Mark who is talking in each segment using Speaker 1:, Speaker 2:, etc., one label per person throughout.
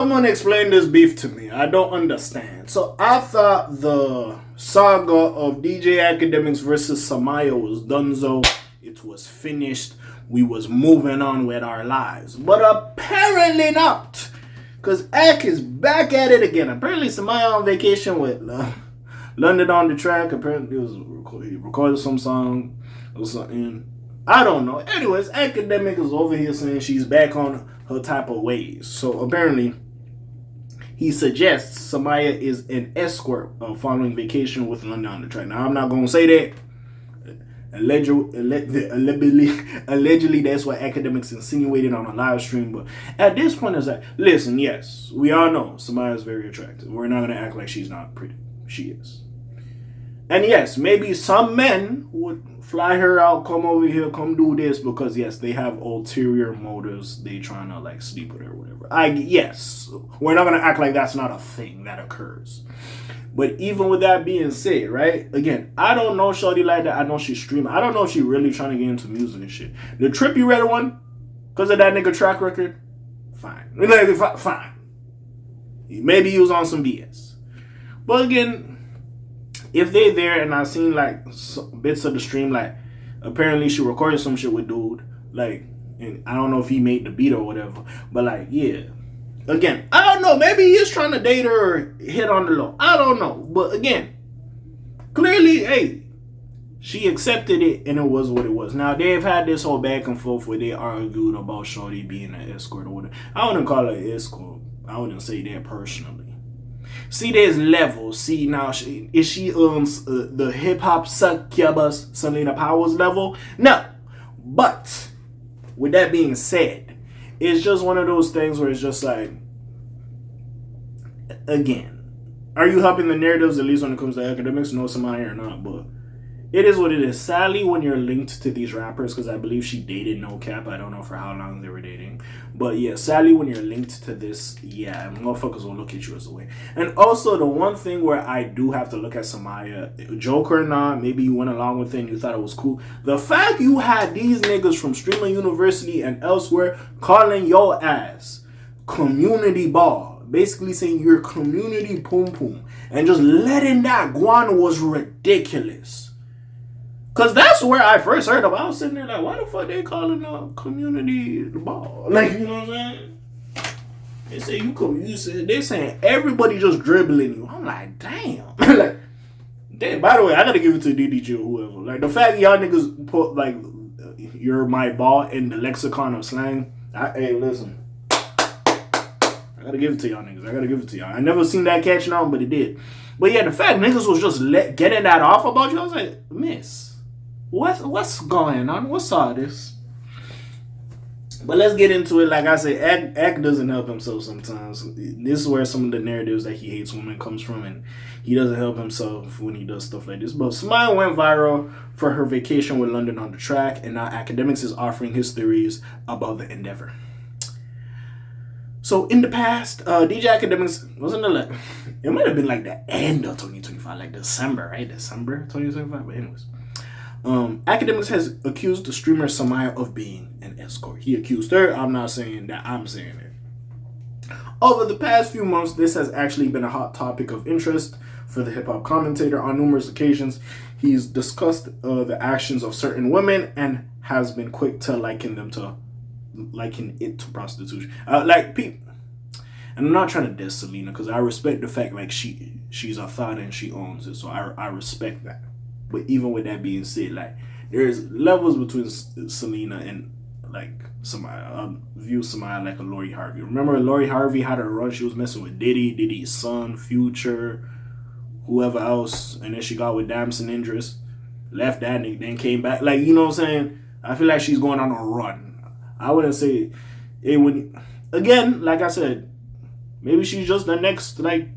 Speaker 1: Someone explain this beef to me. I don't understand. So I thought the saga of DJ Akademiks versus Summyah was donezo. It was finished. We was moving on with our lives. But apparently not. Because Ak is back at it again. Apparently Summyah on vacation with London on the track. Apparently he recorded some song or something. I don't know. Anyways, Akademiks is over here saying she's back on her type of ways. So apparently he suggests Summyah is an escort following vacation with London on the track. Now, I'm not going to say that. Allegedly, that's what Akademiks insinuated on a live stream. But at this point, it's like, listen, yes, we all know Summyah is very attractive. We're not going to act like she's not pretty. She is. And yes, maybe some men would fly her out, come over here, come do this because yes, they have ulterior motives. They trying to like sleep with her or whatever. Yes, we're not gonna act like that's not a thing that occurs. But even with that being said, right? Again, I don't know shorty like that. I know she's streaming. I don't know if she really trying to get into music and shit. The Trippie Redd one, because of that nigga track record, fine. Fine. Maybe he was on some BS. But again, if they there and I seen like bits of the stream, like apparently she recorded some shit with dude, like, and I don't know if he made the beat or whatever, but like, yeah. Again, I don't know. Maybe he's trying to date her or hit on the low. I don't know. But again, clearly, hey, she accepted it and it was what it was. Now, they've had this whole back and forth where they argued about shorty being an escort or whatever. I wouldn't call her an escort. I wouldn't say that personally. See, there's levels. See, now, is she the hip-hop succubus Selena Powers level? No. But, with that being said, it's just one of those things where it's just like, again, are you helping the narratives, at least when it comes to Akademiks? No, Summyah or not, but it is what it is. Sadly, when you're linked to these rappers, because I believe she dated No Cap. I don't know for how long they were dating. But yeah, sadly, when you're linked to this, yeah, motherfuckers will look at you as a way. And also, the one thing where I do have to look at Summyah, joke or not, maybe you went along with it and you thought it was cool. The fact you had these niggas from Streamer University and elsewhere calling your ass community ball, basically saying you're community poom poom, and just letting that guan was ridiculous. Cause that's where I first heard of it. I was sitting there like, why the fuck they calling a community the ball? Like, you know what I'm saying? They say they saying everybody just dribbling you. I'm like, damn. Like, damn. By the way, I gotta give it to DDG or whoever. Like the fact y'all niggas put like you're my ball in the lexicon of slang. Hey, listen. I gotta give it to y'all niggas. I never seen that catching on, but it did. But yeah, the fact niggas was just getting that off about you, I was like, miss. What's going on? What's all this? But let's get into it. Like I said, Ak doesn't help himself sometimes. This is where some of the narratives that he hates women comes from, and he doesn't help himself when he does stuff like this. But Summyah went viral for her vacation with London on the track, and now Akademiks is offering his theories about the endeavor. So in the past, DJ Akademiks wasn't it might have been like the end of 2025, like December, right? December 2025. But anyways. Akademiks has accused the streamer Summyah of being an escort. He accused her. I'm not saying that. I'm saying it. Over the past few months, this has actually been a hot topic of interest for the hip-hop commentator. On numerous occasions, he's discussed the actions of certain women and has been quick to liken it to prostitution. And I'm not trying to diss Selena because I respect the fact like she's a thought and she owns it. So I respect that. But even with that being said, like there's levels between Selena and like Summyah. I view Summyah like a Lori Harvey. Remember Lori Harvey had her run? She was messing with Diddy's son, Future, whoever else, and then she got with Damson Idris, left that nigga, then came back. Like, you know what I'm saying? I feel like she's going on a run. I wouldn't say it would. Again, like I said, maybe she's just the next like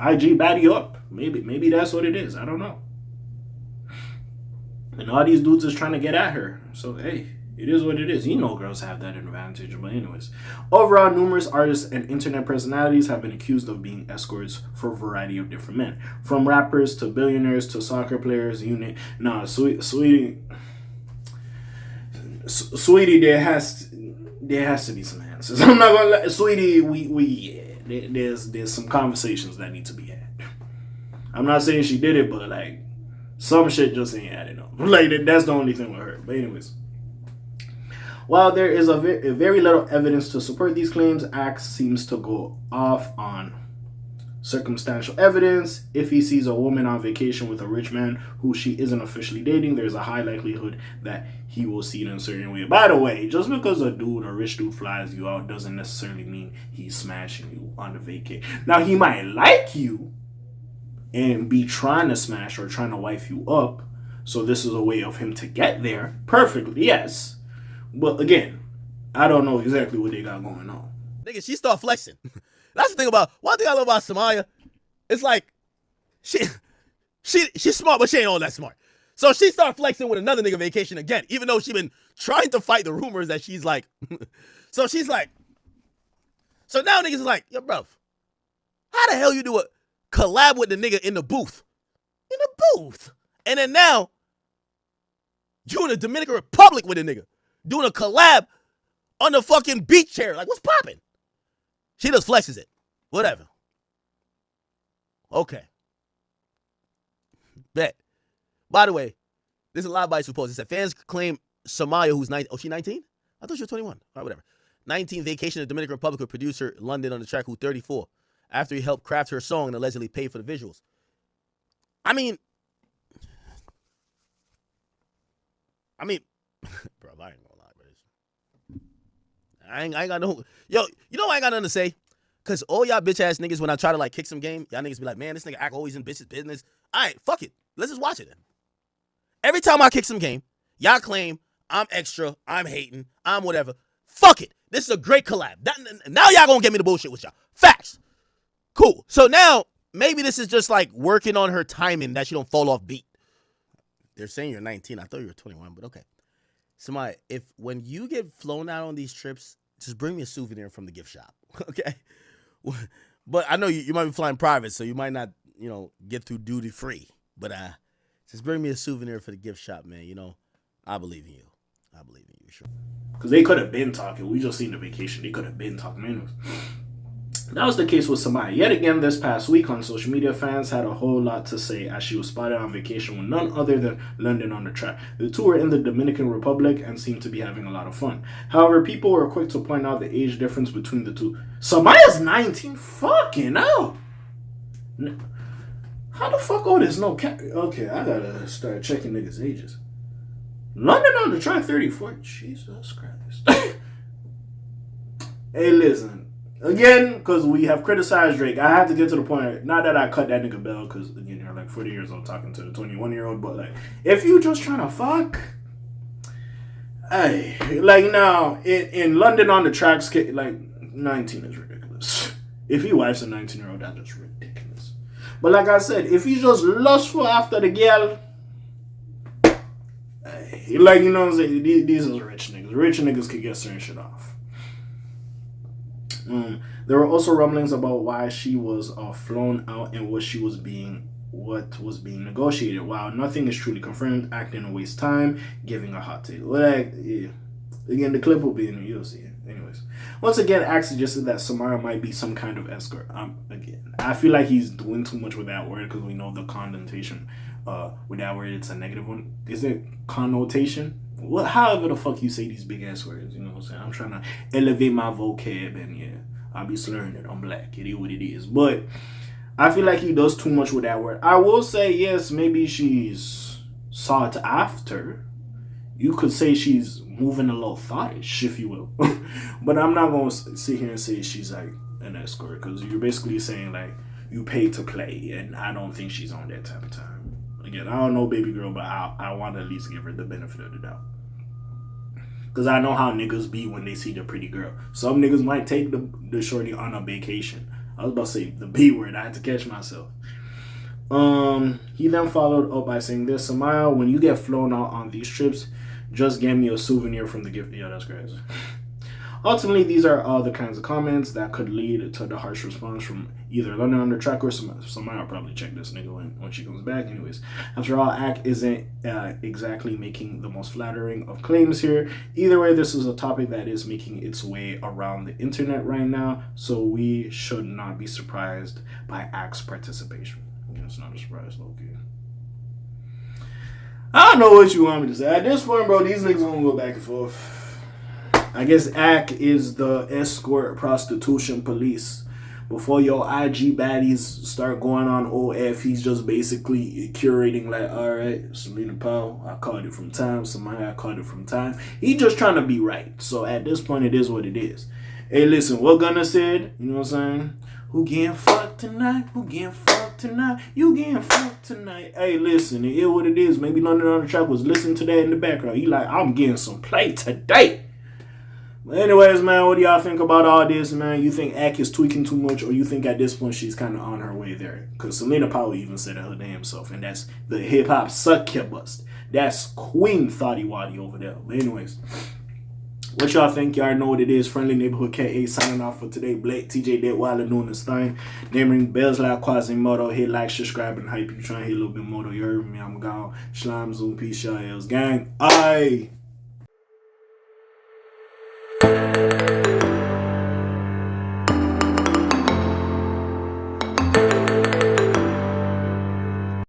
Speaker 1: IG baddie up. Maybe that's what it is. I don't know. And all these dudes is trying to get at her. So, hey, it is what it is. You know girls have that advantage. But anyways, overall, numerous artists and internet personalities have been accused of being escorts for a variety of different men. From rappers to billionaires to soccer players, sweetie, there has to be some finances. I'm not gonna lie, sweetie. There's some conversations that need to be had. I'm not saying she did it, but like some shit just ain't adding up. Like that's the only thing with her. But anyways, while there is a very little evidence to support these claims, Axe seems to go off on circumstantial evidence. If he sees a woman on vacation with a rich man who she isn't officially dating, there's a high likelihood that he will see it in a certain way. By the way, just because a rich dude flies you out doesn't necessarily mean he's smashing you on the vacation. Now, he might like you and be trying to smash or trying to wife you up. So this is a way of him to get there. Perfectly, yes. But again, I don't know exactly what they got going on.
Speaker 2: Nigga, she start flexing. That's the thing about, one thing I love about Summyah, it's like, she's smart, but she ain't all that smart. So she start flexing with another nigga vacation again, even though she been trying to fight the rumors that she's like, so she's like, so now niggas is like, yo, bro, how the hell you do a collab with the nigga in the booth? In the booth. And then now, you in the Dominican Republic with a nigga, doing a collab on the fucking beach chair. Like, what's popping? She just flexes it. Whatever. Okay. Bet. By the way, there's a lot of bites post. It said fans claim Summyah, who's 19. Oh, she 19? I thought she was 21. All right, whatever. 19 vacation in the Dominican Republic with producer London on the track, who 34. After he helped craft her song and allegedly paid for the visuals. I mean, bro, I ain't gonna lie, bro. I ain't got no, yo, you know I ain't got nothing to say? Cause all y'all bitch ass niggas, when I try to like kick some game, y'all niggas be like, man, this nigga act always in bitch's business. All right, fuck it. Let's just watch it then. Every time I kick some game, y'all claim I'm extra, I'm hating, I'm whatever. Fuck it. This is a great collab. Now y'all gonna get me the bullshit with y'all. Facts. Cool. So now, maybe this is just like working on her timing that she don't fall off beat. They're saying you're 19. I thought you were 21, but okay. Summyah, if when you get flown out on these trips, just bring me a souvenir from the gift shop, okay? But I know you might be flying private, so you might not, get through duty free. But just bring me a souvenir for the gift shop, man. I believe in you. I believe in you, sure.
Speaker 1: Because they could have been talking. We just seen the vacation. They could have been talking. Anyways. That was the case with Summyah. Yet again, this past week on social media, fans had a whole lot to say as she was spotted on vacation with none other than London on the track. The two were in the Dominican Republic and seemed to be having a lot of fun. However, people were quick to point out the age difference between the two. Summyah's 19? Fucking hell! How the fuck old is no cap? Okay, I gotta start checking niggas' ages. London on the track 34? Jesus Christ. Hey, listen. Again, because we have criticized Drake, I had to get to the point, not that I cut that nigga bell, because, again, you're like 40 years old talking to the 21-year-old, but, like, if you just trying to fuck, hey, like, now, in London on the tracks, like, 19 is ridiculous. If he wifes a 19-year-old, that's just ridiculous. But like I said, if he's just lustful after the girl, hey, like, you know what I'm saying, these are rich niggas. Rich niggas can get certain shit off. There were also rumblings about why she was flown out and what was being negotiated. While nothing is truly confirmed, acting to waste time, giving a hot take. Like, yeah. Again, the clip will be in the you'll see it. Anyways, once again, Axe suggested that Summyah might be some kind of escort. Again, I feel like he's doing too much with that word because we know the connotation with that word. It's a negative one. Is it connotation? Well, however the fuck you say these big ass words, you know what I'm saying? I'm trying to elevate my vocab, and yeah, I'll be slurring it. I'm black. It is what it is. But I feel like he does too much with that word. I will say, yes, maybe she's sought after. You could say she's moving a little thottish, if you will. But I'm not going to sit here and say she's like an escort, because you're basically saying like you pay to play, and I don't think she's on that type of time. Again, I don't know baby girl, but I want to at least give her the benefit of the doubt. Because I know how niggas be when they see the pretty girl. Some niggas might take the shorty on a vacation. I was about to say the B word. I had to catch myself. He then followed up by saying this: Summyah, when you get flown out on these trips, just get me a souvenir from the gift. Yeah, that's crazy. Ultimately, these are all the kinds of comments that could lead to the harsh response from either London on the track or Summyah. I'll probably check this nigga when she comes back. Anyways, after all, Ak isn't exactly making the most flattering of claims here. Either way, this is a topic that is making its way around the internet right now, so we should not be surprised by Ak's participation. It's not a surprise, okay. I don't know what you want me to say. At this point, bro, these niggas gonna go back and forth. I guess Ak is the escort prostitution police. Before your IG baddies start going on OF, he's just basically curating like, alright, Selena Powell, I called it from time, Summyah, I called it from time. He just trying to be right. So at this point, it is what it is. Hey, listen, what Gunna said, you know what I'm saying? Who getting fucked tonight? Who getting fucked tonight? You getting fucked tonight? Hey, listen, it is what it is. Maybe London on the track was listening to that in the background. He like, I'm getting some play today. But anyways, man, what do y'all think about all this, man? You think Ak is tweaking too much, or you think at this point she's kind of on her way there? Because Selena Powell even said it her damn self, and that's the hip-hop succubus. That's Queen Thotty Waddy over there. But anyways, what y'all think? Y'all know what it is. Friendly Neighborhood K.A. signing off for today. Blake, TJ, Deadweiler doing this thing. Name ring bells like Quasimodo. Hit like, subscribe, and hype. You trying to hit a little bit more. You heard me. I'm gone. Slime, Zoom, peace, y'all. Gang. Aye.